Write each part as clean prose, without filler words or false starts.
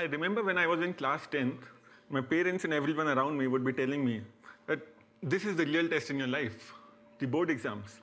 I remember when I was in class 10th, my parents and everyone around me would be telling me that this is the real test in your life, the board exams.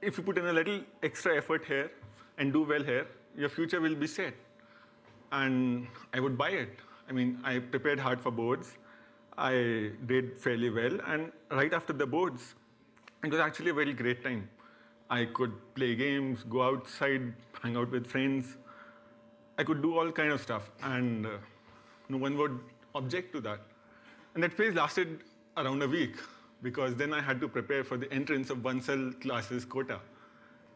If you put in a little extra effort here and do well here, your future will be set. And I would buy it. I mean, I prepared hard for boards. I did fairly well. And right after the boards, it was actually a very great time. I could play games, go outside, hang out with friends. I could do all kind of stuff. And no one would object to that. And that phase lasted around a week, because then I had to prepare for the entrance of Bansal classes quota.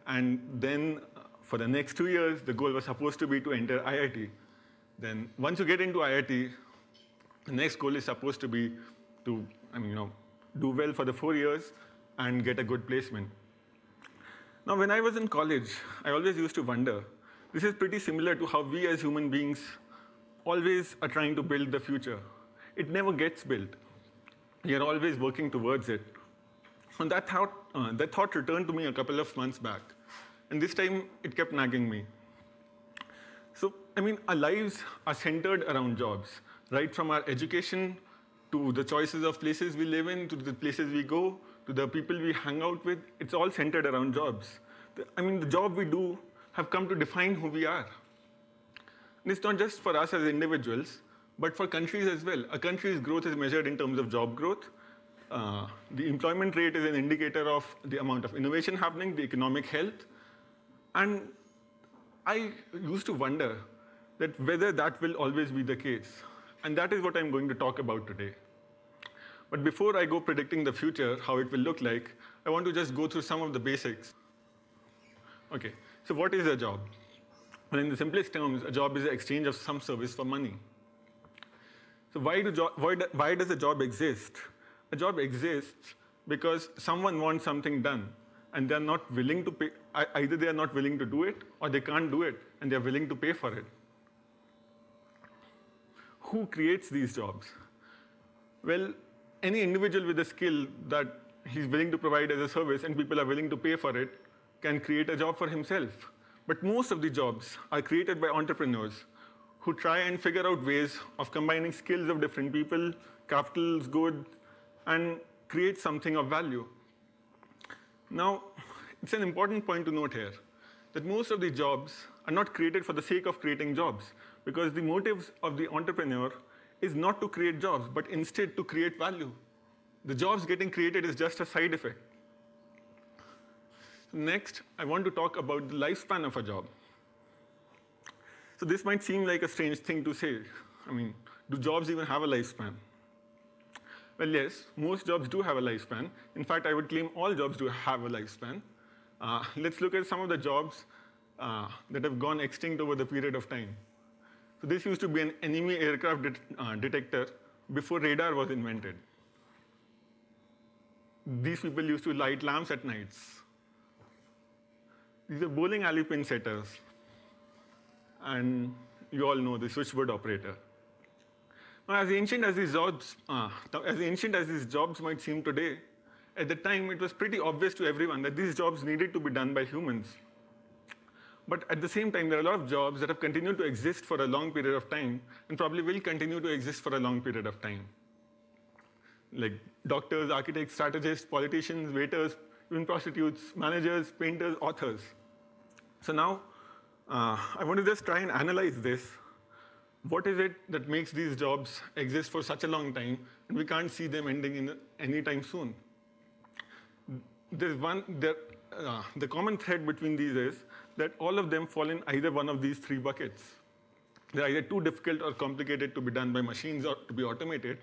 And then for the next 2 years, the goal was supposed to be to enter IIT. Then once you get into IIT, the next goal is supposed to be to, do well for the 4 years and get a good placement. Now, when I was in college, I always used to wonder, this is pretty similar to how we as human beings always are trying to build the future. It never gets built. We are always working towards it. And that thought returned to me a couple of months back. And this time, it kept nagging me. So, our lives are centered around jobs, right from our education to the choices of places we live in, to the places we go, to the people we hang out with. It's all centered around jobs. The job we do have come to define who we are. And it's not just for us as individuals, but for countries as well. A country's growth is measured in terms of job growth. The employment rate is an indicator of the amount of innovation happening, the economic health. And I used to wonder that whether that will always be the case. And that is what I'm going to talk about today. But before I go predicting the future, how it will look like, I want to just go through some of the basics. Okay, so what is a job? Well, in the simplest terms, a job is an exchange of some service for money. So why does a job exist? A job exists because someone wants something done, and they're not willing to pay. Either they are not willing to do it, or they can't do it, and they're willing to pay for it. Who creates these jobs? Well, any individual with a skill that he's willing to provide as a service and people are willing to pay for it can create a job for himself. But most of the jobs are created by entrepreneurs who try and figure out ways of combining skills of different people, capitals, goods, and create something of value. Now, it's an important point to note here that most of the jobs are not created for the sake of creating jobs, because the motives of the entrepreneur is not to create jobs, but instead to create value. The jobs getting created is just a side effect. Next, I want to talk about the lifespan of a job. So this might seem like a strange thing to say. Do jobs even have a lifespan? Well, yes, most jobs do have a lifespan. In fact, I would claim all jobs do have a lifespan. Let's look at some of the jobs that have gone extinct over the period of time. So this used to be an enemy aircraft detector before radar was invented. These people used to light lamps at nights. These are bowling alley pin setters. And you all know the switchboard operator. Now, as ancient as these jobs might seem today, at the time it was pretty obvious to everyone that these jobs needed to be done by humans. But at the same time, there are a lot of jobs that have continued to exist for a long period of time and probably will continue to exist for a long period of time. Like doctors, architects, strategists, politicians, waiters, even prostitutes, managers, painters, authors. So now, I want to just try and analyze this. What is it that makes these jobs exist for such a long time, and we can't see them ending anytime soon? The common thread between these is that all of them fall in either one of these three buckets. They're either too difficult or complicated to be done by machines or to be automated.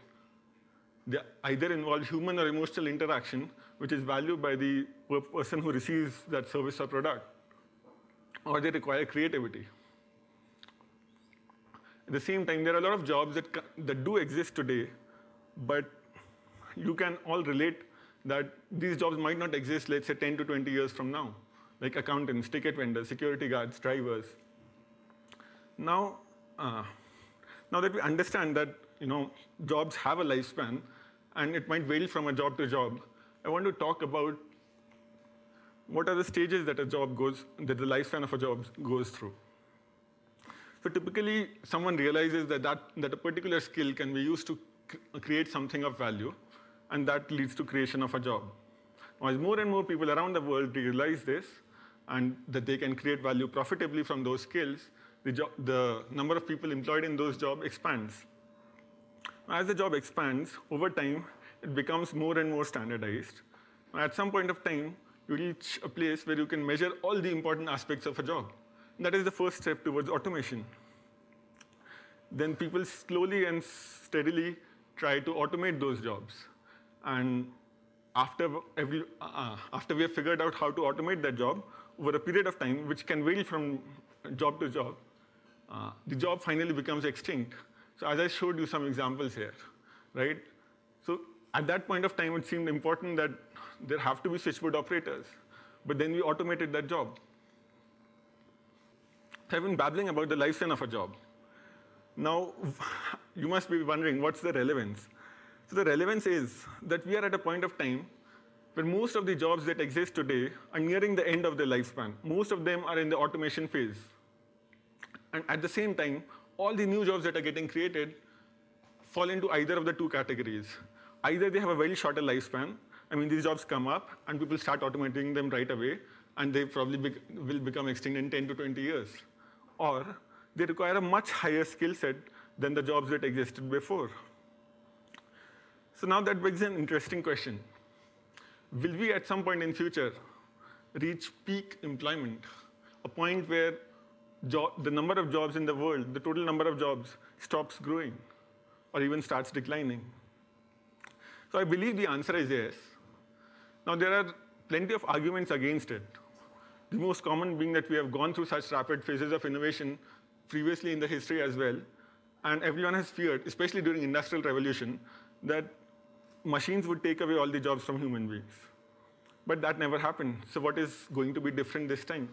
They either involve human or emotional interaction, which is valued by the person who receives that service or product, or they require creativity. At the same time, there are a lot of jobs that do exist today, but you can all relate that these jobs might not exist, let's say, 10 to 20 years from now, like accountants, ticket vendors, security guards, drivers. Now that we understand that jobs have a lifespan, and it might vary from a job to job, I want to talk about what are the stages that the lifespan of a job goes through. So typically, someone realizes that a particular skill can be used to create something of value, and that leads to creation of a job. Now, as more and more people around the world realize this, and that they can create value profitably from those skills, the number of people employed in those jobs expands. As the job expands, over time, it becomes more and more standardized. At some point of time, you reach a place where you can measure all the important aspects of a job. That is the first step towards automation. Then people slowly and steadily try to automate those jobs. And after we have figured out how to automate that job, over a period of time, which can vary from job to job, the job finally becomes extinct. So as I showed you some examples here, right? So at that point of time, it seemed important that there have to be switchboard operators. But then we automated that job. So I've been babbling about the lifespan of a job. Now, you must be wondering, what's the relevance? So the relevance is that we are at a point of time where most of the jobs that exist today are nearing the end of their lifespan. Most of them are in the automation phase. And at the same time, all the new jobs that are getting created fall into either of the two categories. Either they have a very shorter lifespan. I mean, these jobs come up, and people start automating them right away, and they probably will become extinct in 10 to 20 years. Or they require a much higher skill set than the jobs that existed before. So now that begs an interesting question. Will we at some point in future reach peak employment, a point where the number of jobs in the world, the total number of jobs, stops growing or even starts declining? So I believe the answer is yes. Now, there are plenty of arguments against it. The most common being that we have gone through such rapid phases of innovation previously in the history as well, and everyone has feared, especially during Industrial Revolution, that machines would take away all the jobs from human beings. But that never happened. So what is going to be different this time?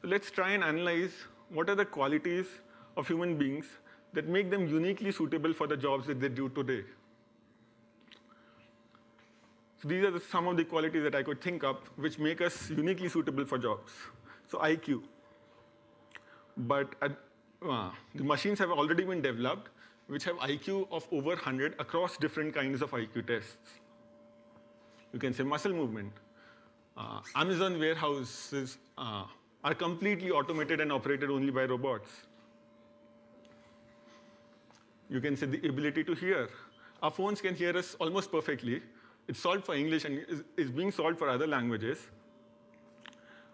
So let's try and analyze what are the qualities of human beings that make them uniquely suitable for the jobs that they do today. So these are some of the qualities that I could think of which make us uniquely suitable for jobs. So IQ. But the machines have already been developed which have IQ of over 100 across different kinds of IQ tests. You can say muscle movement. Amazon warehouses are completely automated and operated only by robots. You can say the ability to hear. Our phones can hear us almost perfectly. It's solved for English and is being solved for other languages.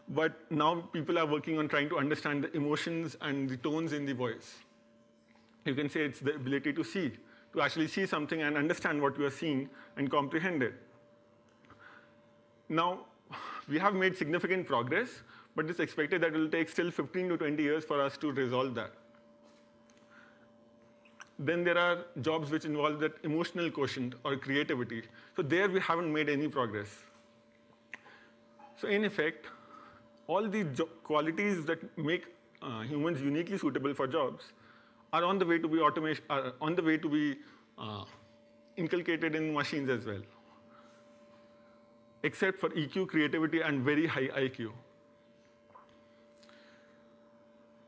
But now people are working on trying to understand the emotions and the tones in the voice. You can say it's the ability to see, to actually see something and understand what you are seeing and comprehend it. Now, we have made significant progress, but it's expected that it will take still 15 to 20 years for us to resolve that. Then there are jobs which involve that emotional quotient or creativity. So there we haven't made any progress. So in effect, all the qualities that make humans uniquely suitable for jobs are on the way to be inculcated in machines as well, except for EQ, creativity, and very high IQ.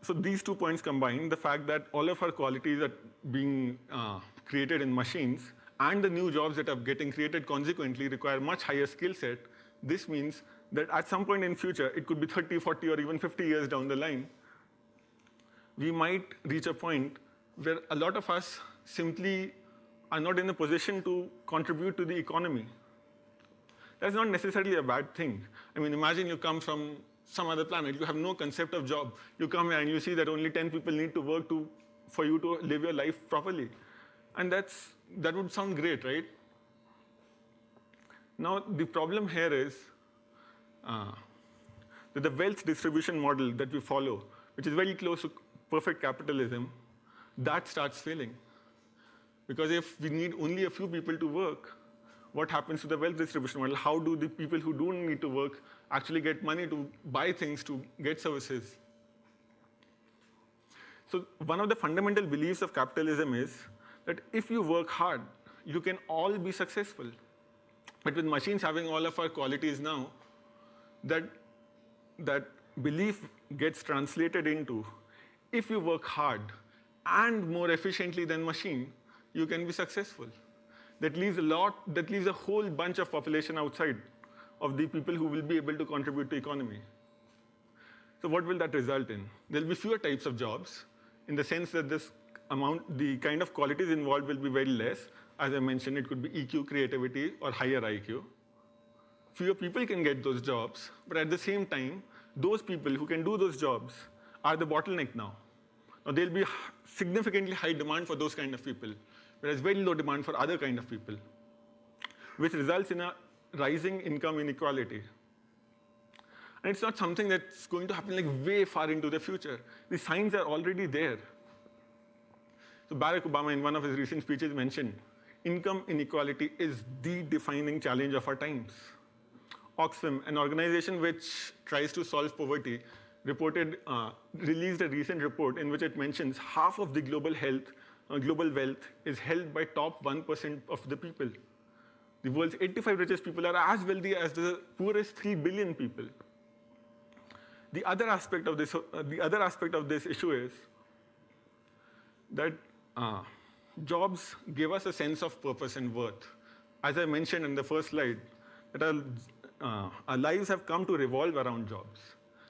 So these 2 points combined, the fact that all of our qualities are being created in machines and the new jobs that are getting created consequently require much higher skill set. This means that at some point in future, it could be 30, 40, or even 50 years down the line, we might reach a point where a lot of us simply are not in a position to contribute to the economy. That's not necessarily a bad thing. I mean, imagine you come from some other planet. You have no concept of job. You come here and you see that only 10 people need to work for you to live your life properly. And that would sound great, right? Now, the problem here is that the wealth distribution model that we follow, which is very close to perfect capitalism, that starts failing. Because if we need only a few people to work, what happens to the wealth distribution model? How do the people who don't need to work actually get money to buy things, to get services? So one of the fundamental beliefs of capitalism is that if you work hard, you can all be successful. But with machines having all of our qualities now, that belief gets translated into if you work hard and more efficiently than machine, you can be successful. That leaves a whole bunch of population outside of the people who will be able to contribute to economy. So what will that result in? There'll be fewer types of jobs in the sense that the kind of qualities involved will be very less. As I mentioned, it could be EQ, creativity, or higher IQ. Fewer people can get those jobs, but at the same time, those people who can do those jobs are the bottleneck now. Now there'll be significantly high demand for those kind of people, whereas very low demand for other kind of people, which results in a rising income inequality. And it's not something that's going to happen like way far into the future. The signs are already there. So Barack Obama, in one of his recent speeches, mentioned income inequality is the defining challenge of our times. Oxfam, an organization which tries to solve poverty, released a recent report in which it mentions half of the global wealth is held by top 1% of the people. The world's 85 richest people are as wealthy as the poorest 3 billion people. The other aspect of this issue is that jobs give us a sense of purpose and worth. As I mentioned in the first slide, that our lives have come to revolve around jobs.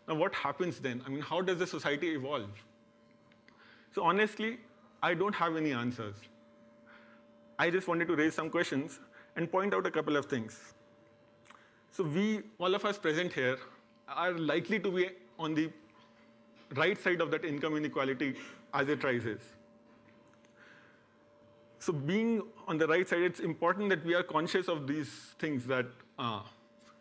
Now, what happens then? I mean, how does the society evolve? So honestly, I don't have any answers. I just wanted to raise some questions and point out a couple of things. So all of us present here, are likely to be on the right side of that income inequality as it rises. So being on the right side, it's important that we are conscious of these things, that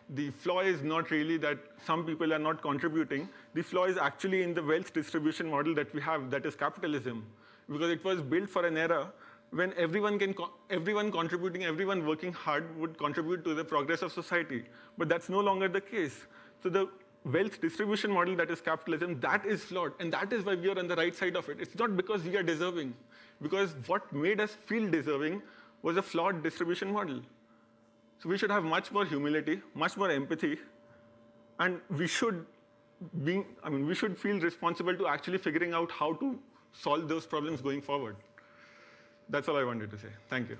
the flaw is not really that some people are not contributing. The flaw is actually in the wealth distribution model that we have, that is capitalism, because it was built for an era when everyone contributing, everyone working hard would contribute to the progress of society. But that's no longer the case. So the wealth distribution model that is capitalism, that is flawed, and that is why we are on the right side of it. It's not because we are deserving, because what made us feel deserving was a flawed distribution model. So we should have much more humility, much more empathy, and we should feel responsible to actually figuring out how to solve those problems going forward. That's all I wanted to say. Thank you.